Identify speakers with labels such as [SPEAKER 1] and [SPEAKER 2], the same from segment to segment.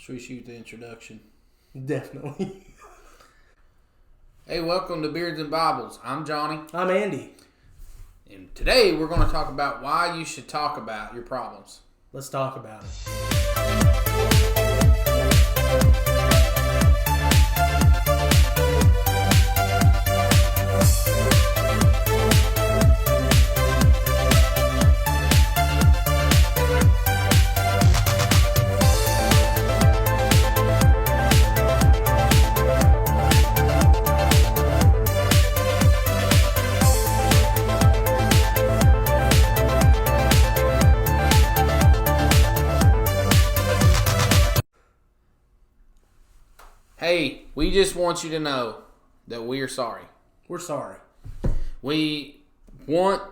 [SPEAKER 1] Should we shoot the introduction?
[SPEAKER 2] Definitely.
[SPEAKER 1] Hey, welcome to Beards and Bibles. I'm Johnny.
[SPEAKER 2] I'm Andy.
[SPEAKER 1] And today we're going to talk about why you should talk about your problems.
[SPEAKER 2] Let's talk about it.
[SPEAKER 1] Hey, we just want you to know that we are sorry.
[SPEAKER 2] We're sorry.
[SPEAKER 1] We want,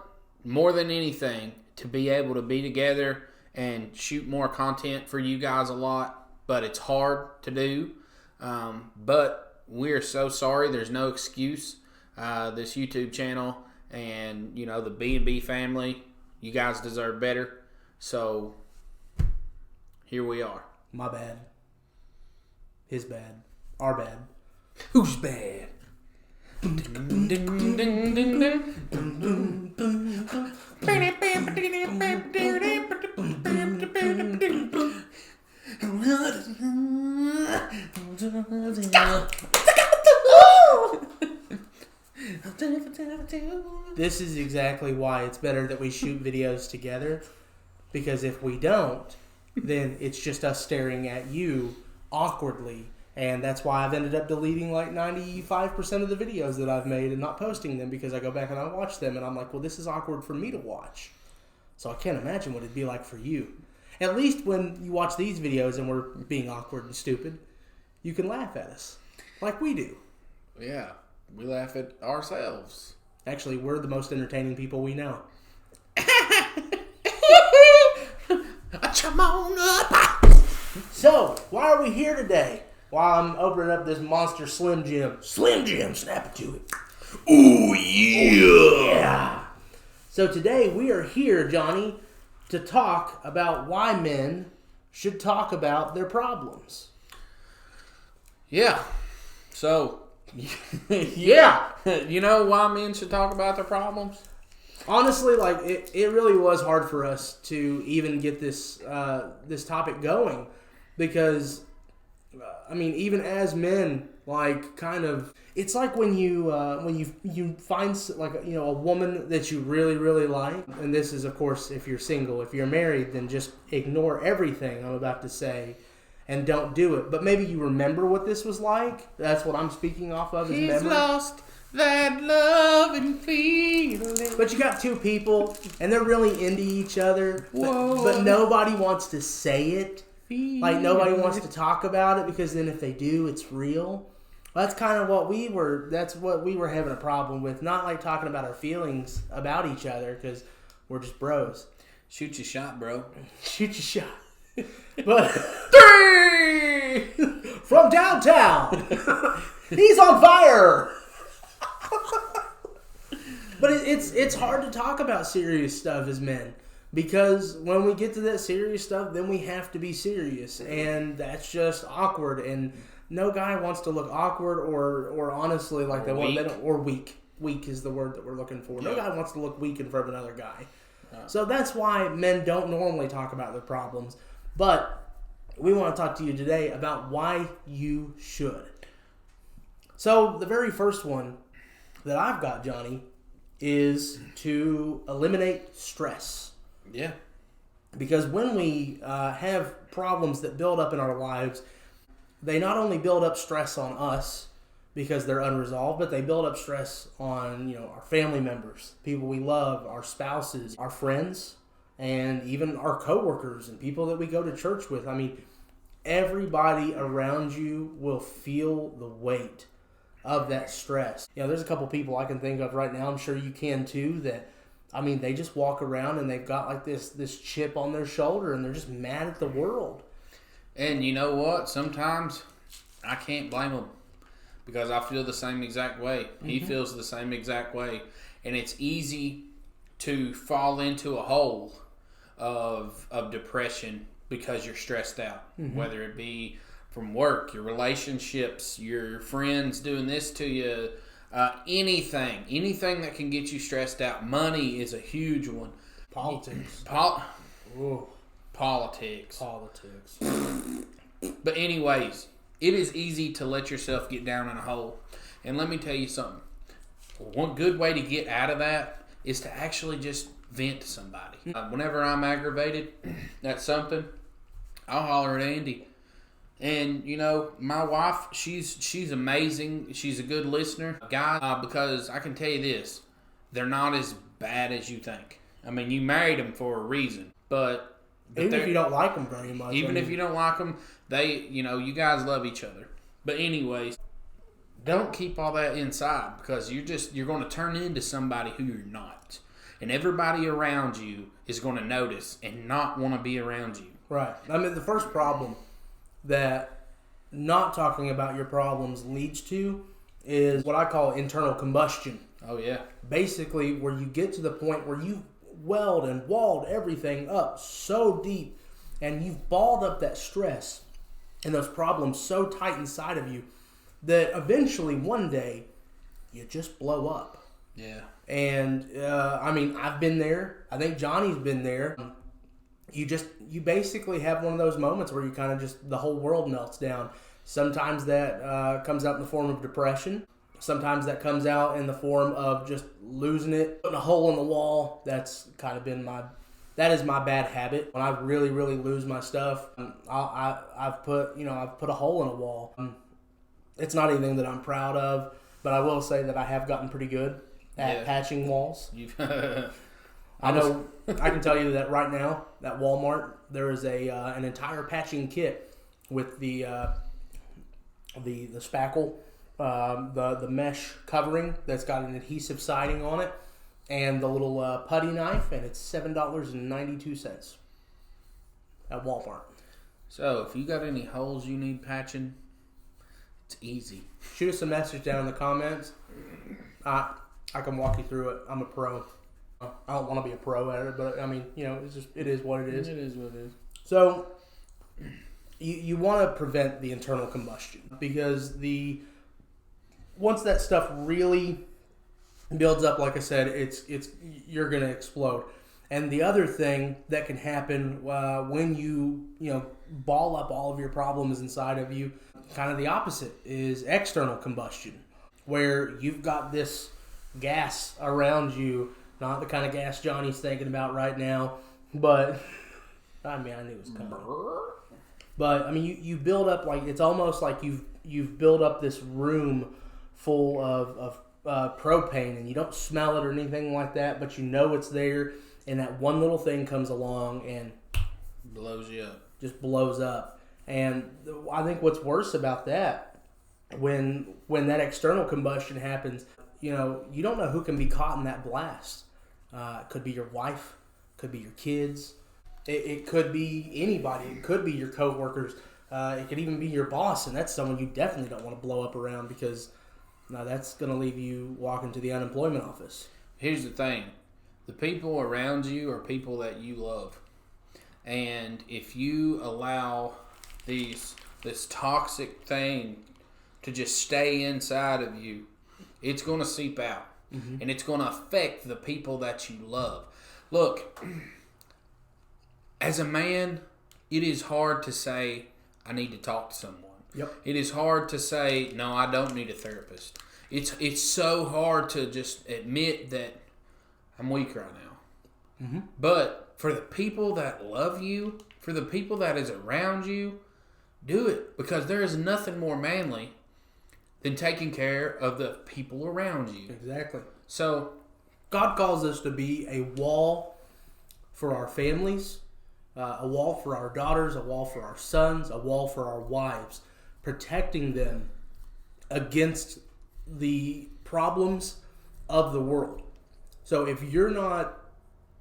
[SPEAKER 1] more than anything, to be able to be together and shoot more content for you guys a lot, but it's hard to do. But we are so sorry. There's no excuse. This YouTube channel and, the B&B family, you guys deserve better. So, here we are.
[SPEAKER 2] My bad. His bad. Our bad.
[SPEAKER 1] Who's bad?
[SPEAKER 2] This is exactly why it's better that we shoot videos together. Because if we don't, then it's just us staring at you awkwardly. And that's why I've ended up deleting like 95% of the videos that I've made and not posting them, because I go back and I watch them and I'm like, well, this is awkward for me to watch. So I can't imagine what it'd be like for you. At least when you watch these videos and we're being awkward and stupid, you can laugh at us like we do.
[SPEAKER 1] Yeah, we laugh at ourselves.
[SPEAKER 2] Actually, we're the most entertaining people we know.
[SPEAKER 1] Come on up.
[SPEAKER 2] So, why are we here today? While I'm opening up this monster Slim Jim. Slim Jim, snap it to it.
[SPEAKER 1] Ooh, yeah.
[SPEAKER 2] Ooh, yeah. So today we are here, Johnny, to talk about why men should talk about their problems.
[SPEAKER 1] Yeah. So, yeah. You know why men should talk about their problems?
[SPEAKER 2] Honestly, like it really was hard for us to even get this this topic going, because even as men, like, kind of, it's like when you find a woman that you really, really like, and this is, of course, if you're single. If you're married, then just ignore everything I'm about to say and don't do it. But maybe you remember what this was like. That's what I'm speaking off of. Is
[SPEAKER 1] He's
[SPEAKER 2] memory.
[SPEAKER 1] lost that love and feeling.
[SPEAKER 2] But you got two people, and they're really into each other, but nobody wants to say it. Like, nobody wants to talk about it, because then if they do, it's real. Well, that's kind of what we were having a problem with. Not like talking about our feelings about each other, because we're just bros.
[SPEAKER 1] Shoot your shot, bro.
[SPEAKER 2] Shoot your shot. But
[SPEAKER 1] 3
[SPEAKER 2] from downtown, he's on fire. But it's hard to talk about serious stuff as men. Because when we get to that serious stuff, then we have to be serious, and that's just awkward. And no guy wants to look awkward or honestly like they want, or weak. Weak is the word that we're looking for. No guy wants to look weak in front of another guy. So that's why men don't normally talk about their problems. But we want to talk to you today about why you should. So the very first one that I've got, Johnny, is to eliminate stress.
[SPEAKER 1] Yeah.
[SPEAKER 2] Because when we have problems that build up in our lives, they not only build up stress on us because they're unresolved, but they build up stress on our family members, people we love, our spouses, our friends, and even our coworkers and people that we go to church with. Everybody around you will feel the weight of that stress. There's a couple people I can think of right now, I'm sure you can too, that they just walk around and they've got like this chip on their shoulder, and they're just mad at the world.
[SPEAKER 1] And you know what? Sometimes I can't blame them, because I feel the same exact way. Mm-hmm. He feels the same exact way. And it's easy to fall into a hole of depression because you're stressed out, whether it be from work, your relationships, your friends doing this to you, anything that can get you stressed out. Money is a huge one.
[SPEAKER 2] Politics.
[SPEAKER 1] Politics.
[SPEAKER 2] Politics.
[SPEAKER 1] But anyways, it is easy to let yourself get down in a hole. And let me tell you something. One good way to get out of that is to actually just vent to somebody. Whenever I'm aggravated at something, I'll holler at Andy. And, you know, my wife, she's amazing. She's a good listener. Guys, because I can tell you this, they're not as bad as you think. I mean, you married them for a reason. But
[SPEAKER 2] even if you don't like them very much.
[SPEAKER 1] Even if you don't like them, you guys love each other. But anyways, don't keep all that inside, because you're going to turn into somebody who you're not. And everybody around you is going to notice and not want to be around you.
[SPEAKER 2] Right. I mean, the first problem that not talking about your problems leads to is what I call internal combustion.
[SPEAKER 1] Oh, yeah.
[SPEAKER 2] Basically, where you get to the point where you've walled everything up so deep, and you've balled up that stress and those problems so tight inside of you that eventually one day you just blow up.
[SPEAKER 1] Yeah.
[SPEAKER 2] And I mean, I've been there. I think Johnny's been there. You basically have one of those moments where you kind of just, the whole world melts down. Sometimes that comes out in the form of depression. Sometimes that comes out in the form of just losing it, putting a hole in the wall. That's kind of been that is my bad habit. When I really, really lose my stuff, I've put a hole in a wall. It's not anything that I'm proud of, but I will say that I have gotten pretty good at patching walls. I know. I can tell you that right now at Walmart there is an entire patching kit with the spackle, the mesh covering that's got an adhesive siding on it, and the little putty knife, and it's $7.92 at Walmart.
[SPEAKER 1] So if you got any holes you need patching, it's easy.
[SPEAKER 2] Shoot us a message down in the comments. I can walk you through it. I'm a pro. I don't want to be a pro at it, but I mean, it is what it is.
[SPEAKER 1] It is what it is.
[SPEAKER 2] So you want to prevent the internal combustion, because once that stuff really builds up, like I said, you're going to explode. And the other thing that can happen when you ball up all of your problems inside of you, kind of the opposite, is external combustion, where you've got this gas around you, not the kind of gas Johnny's thinking about right now, but I knew it was coming. But I mean, you build up, like, it's almost like you've built up this room full of propane, and you don't smell it or anything like that, but you know it's there, and that one little thing comes along and
[SPEAKER 1] blows you up.
[SPEAKER 2] Just blows up. And I think what's worse about that, when that external combustion happens, you don't know who can be caught in that blast. It could be your wife, could be your kids, it could be anybody. It could be your coworkers. It could even be your boss, and that's someone you definitely don't want to blow up around, because that's going to leave you walking to the unemployment office.
[SPEAKER 1] Here's the thing. The people around you are people that you love. And if you allow this toxic thing to just stay inside of you, it's going to seep out. Mm-hmm. And it's going to affect the people that you love. Look, as a man, it is hard to say, I need to talk to someone.
[SPEAKER 2] Yep.
[SPEAKER 1] It is hard to say, no, I don't need a therapist. It's so hard to just admit that I'm weak right now. Mm-hmm. But for the people that love you, for the people that is around you, do it. Because there is nothing more manly than taking care of the people around you.
[SPEAKER 2] Exactly.
[SPEAKER 1] So
[SPEAKER 2] God calls us to be a wall for our families, a wall for our daughters, a wall for our sons, a wall for our wives, protecting them against the problems of the world. So if you're not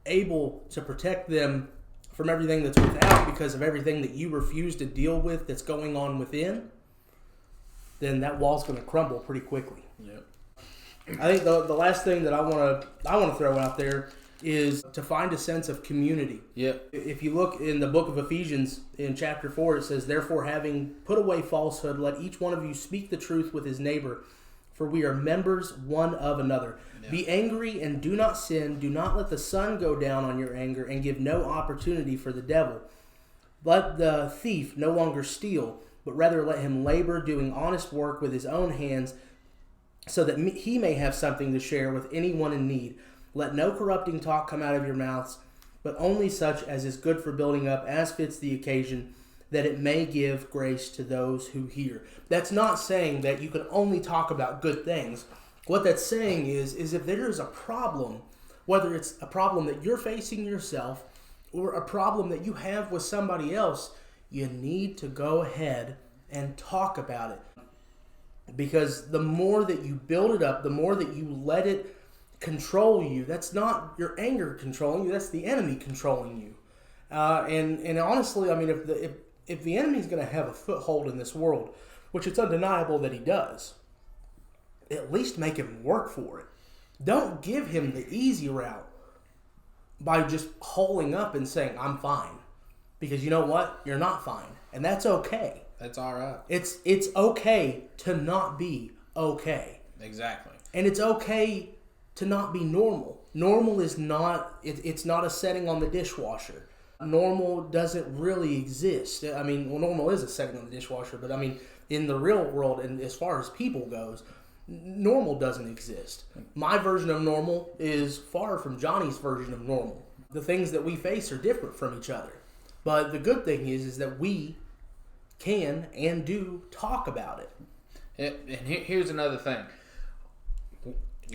[SPEAKER 2] able to protect them from everything that's without because of everything that you refuse to deal with that's going on within, then that wall's going to crumble pretty quickly.
[SPEAKER 1] Yep.
[SPEAKER 2] I think the last thing that I want to throw out there is to find a sense of community.
[SPEAKER 1] Yep.
[SPEAKER 2] If you look in the book of Ephesians in chapter 4, it says, "Therefore, having put away falsehood, let each one of you speak the truth with his neighbor, for we are members one of another. Yeah. Be angry and do not sin. Do not let the sun go down on your anger, and give no opportunity for the devil. Let the thief no longer steal, but rather let him labor, doing honest work with his own hands, so that he may have something to share with anyone in need. Let no corrupting talk come out of your mouths, but only such as is good for building up, as fits the occasion, that it may give grace to those who hear." That's not saying that you can only talk about good things. What that's saying is if there is a problem, whether it's a problem that you're facing yourself or a problem that you have with somebody else, you need to go ahead and talk about it. Because the more that you build it up, the more that you let it control you, that's not your anger controlling you, that's the enemy controlling you. And honestly, I mean, if the enemy's going to have a foothold in this world, which it's undeniable that he does, at least make him work for it. Don't give him the easy route by just holding up and saying, "I'm fine." Because you know what? You're not fine. And that's okay.
[SPEAKER 1] That's all right.
[SPEAKER 2] It's okay to not be okay.
[SPEAKER 1] Exactly. And
[SPEAKER 2] it's okay to not be normal. Normal is not, it's not a setting on the dishwasher. Normal doesn't really exist. I mean, well, normal is a setting on the dishwasher, but I mean, in the real world, and as far as people goes, normal doesn't exist. My version of normal is far from Johnny's version of normal. The things that we face are different from each other. But the good thing is that we can and do talk about it.
[SPEAKER 1] And here's another thing.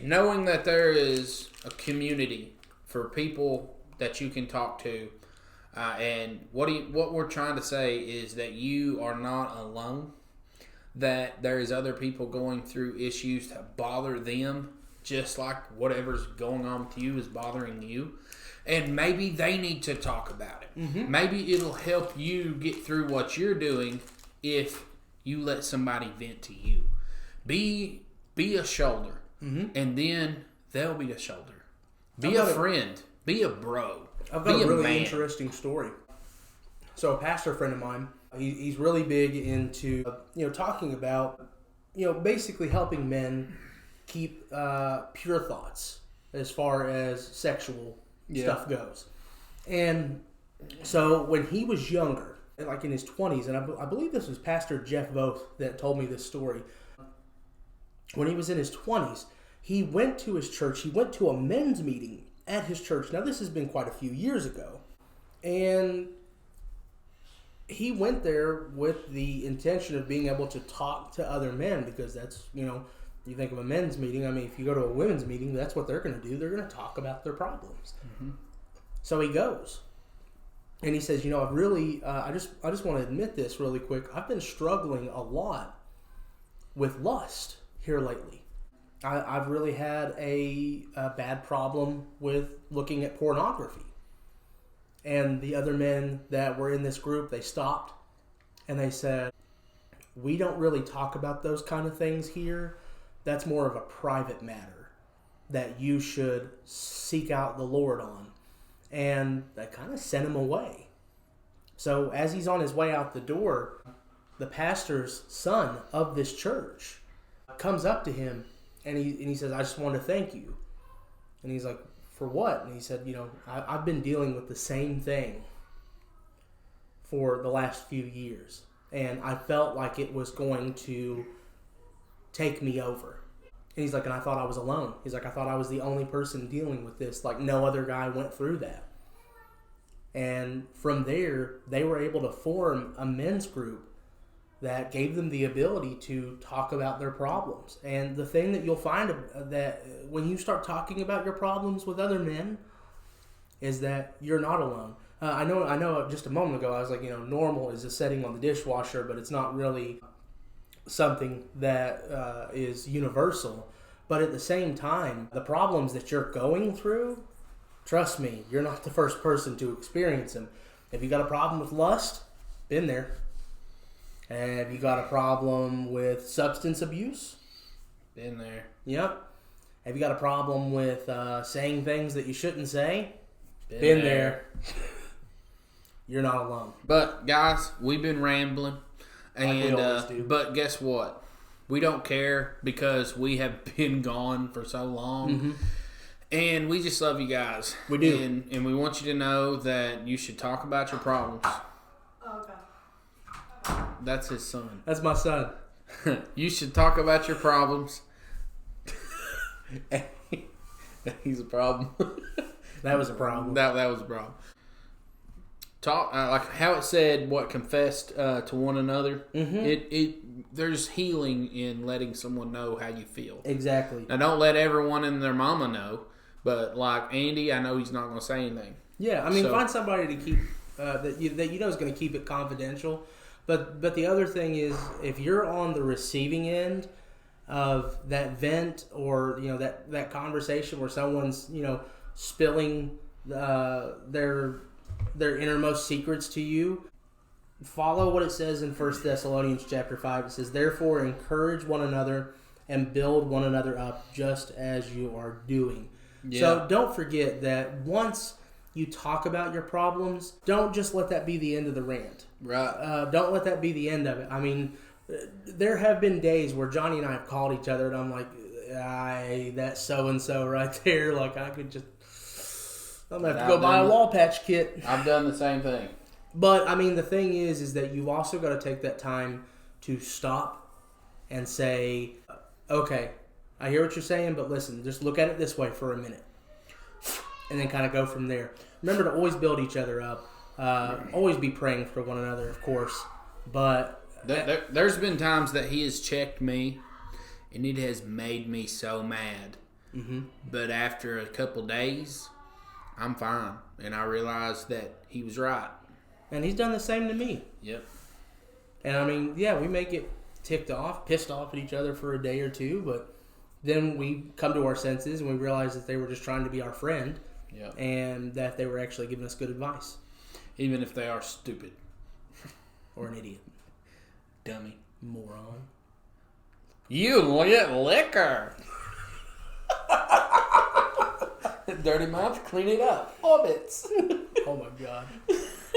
[SPEAKER 1] Knowing that there is a community for people that you can talk to, and what we're trying to say is that you are not alone, that there is other people going through issues that bother them, just like whatever's going on with you is bothering you. And maybe they need to talk about it. Mm-hmm. Maybe it'll help you get through what you're doing if you let somebody vent to you. Be a shoulder, mm-hmm. and then they'll be a shoulder. Be a friend. Be a bro.
[SPEAKER 2] I've got a really interesting story. So a pastor friend of mine, he's really big into talking about basically helping men keep pure thoughts as far as sexual stuff goes. And so when he was younger, like in his 20s, and I believe this was Pastor Jeff Voth that told me this story. When he was in his 20s, he went to his church. He went to a men's meeting at his church. Now, this has been quite a few years ago. And he went there with the intention of being able to talk to other men, because that's, you think of a men's meeting. I mean, if you go to a women's meeting, that's what they're going to do. They're going to talk about their problems. Mm-hmm. So he goes. And he says, I've really, I just want to admit this really quick. I've been struggling a lot with lust here lately. I've really had a bad problem with looking at pornography. And the other men that were in this group, they stopped and they said, "We don't really talk about those kind of things here. That's more of a private matter that you should seek out the Lord on." And that kind of sent him away. So as he's on his way out the door, the pastor's son of this church comes up to him and he says, "I just want to thank you." And he's like, "For what?" And he said, I've been dealing with the same thing for the last few years. And I felt like it was going to take me over. And he's like, and I thought I was alone. He's like, I thought I was the only person dealing with this. Like, no other guy went through that. And from there, they were able to form a men's group that gave them the ability to talk about their problems. And the thing that you'll find that when you start talking about your problems with other men is that you're not alone. I know just a moment ago I was like, normal is a setting on the dishwasher, but it's not really something that is universal. But at the same time, the problems that you're going through, trust me, you're not the first person to experience them. If you got a problem with lust, been there. And if you got a problem with substance abuse,
[SPEAKER 1] been there.
[SPEAKER 2] Yep. Have you got a problem with saying things that you shouldn't say? Been there. You're not alone.
[SPEAKER 1] But guys, we've been rambling, and
[SPEAKER 2] we always do.
[SPEAKER 1] But guess what? We don't care because we have been gone for so long.
[SPEAKER 2] Mm-hmm.
[SPEAKER 1] And we just love you guys.
[SPEAKER 2] We do.
[SPEAKER 1] And we want you to know that you should talk about your problems.
[SPEAKER 3] Oh, God.
[SPEAKER 1] That's his son.
[SPEAKER 2] That's my son.
[SPEAKER 1] You should talk about your problems. He's a problem.
[SPEAKER 2] That was a problem.
[SPEAKER 1] That was a problem. Talk like how it said, what, confessed to one another.
[SPEAKER 2] Mm-hmm.
[SPEAKER 1] There's healing in letting someone know how you feel.
[SPEAKER 2] Exactly.
[SPEAKER 1] Now, don't let everyone and their mama know, but like Andy, I know he's not going to say anything.
[SPEAKER 2] Yeah, I mean, find somebody to keep that you know is going to keep it confidential. But the other thing is, if you're on the receiving end of that vent or that conversation where someone's spilling their innermost secrets to you, follow what it says in 1 Thessalonians chapter 5. It says, "Therefore encourage one another and build one another up, just as you are doing." Yeah. So don't forget that once you talk about your problems, don't just let that be the end of the rant.
[SPEAKER 1] Right.
[SPEAKER 2] Don't let that be the end of it. I mean, there have been days where Johnny and I have called each other, and I'm like, "That's so and so right there." Like I'm gonna have to go buy a wall patch kit.
[SPEAKER 1] I've done the same thing.
[SPEAKER 2] But I mean, the thing is that you've also got to take that time to stop and say, "Okay, I hear what you're saying, but listen, just look at it this way for a minute," and then kind of go from there. Remember to always build each other up. Always be praying for one another, of course. But
[SPEAKER 1] there's been times that he has checked me, and it has made me so mad.
[SPEAKER 2] Mm-hmm.
[SPEAKER 1] But after a couple days, I'm fine, and I realized that he was right.
[SPEAKER 2] And he's done the same to me.
[SPEAKER 1] Yep.
[SPEAKER 2] And I mean, yeah, we may get pissed off at each other for a day or two, but then we come to our senses and we realize that they were just trying to be our friend.
[SPEAKER 1] Yep.
[SPEAKER 2] And that they were actually giving us good advice.
[SPEAKER 1] Even if they are stupid.
[SPEAKER 2] Or an idiot.
[SPEAKER 1] Dummy.
[SPEAKER 2] Moron.
[SPEAKER 1] You get liquor. Dirty mouth, clean it up. Orbits.
[SPEAKER 2] Oh my God.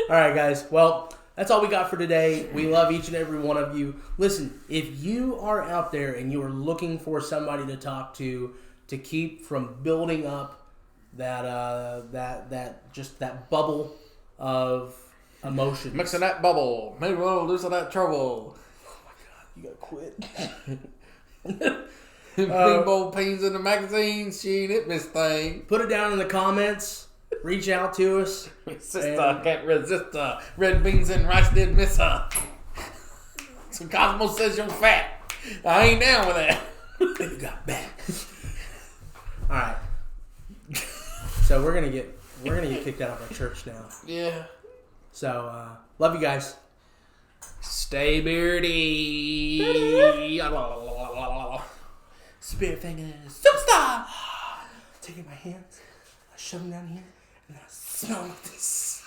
[SPEAKER 2] All right, guys. Well, that's all we got for today. We love each and every one of you. Listen, if you are out there and you are looking for somebody to talk to keep from building up that bubble of emotions.
[SPEAKER 1] Mixing that bubble. Maybe we'll lose that trouble.
[SPEAKER 2] Oh my God, you gotta quit.
[SPEAKER 1] Big pains in the magazine. She ain't it, Miss Thing.
[SPEAKER 2] Put it down in the comments. Reach out to us.
[SPEAKER 1] Sister, can't resist her. Red beans and rice did miss her. So Cosmo says you're fat. I ain't down with that.
[SPEAKER 2] You got back. All right. So we're gonna get kicked out of our church now.
[SPEAKER 1] Yeah.
[SPEAKER 2] So love you guys.
[SPEAKER 1] Stay beardy. Spirit fingers. Superstar.
[SPEAKER 2] Taking my hands, I shove them down here, and then I smell like this.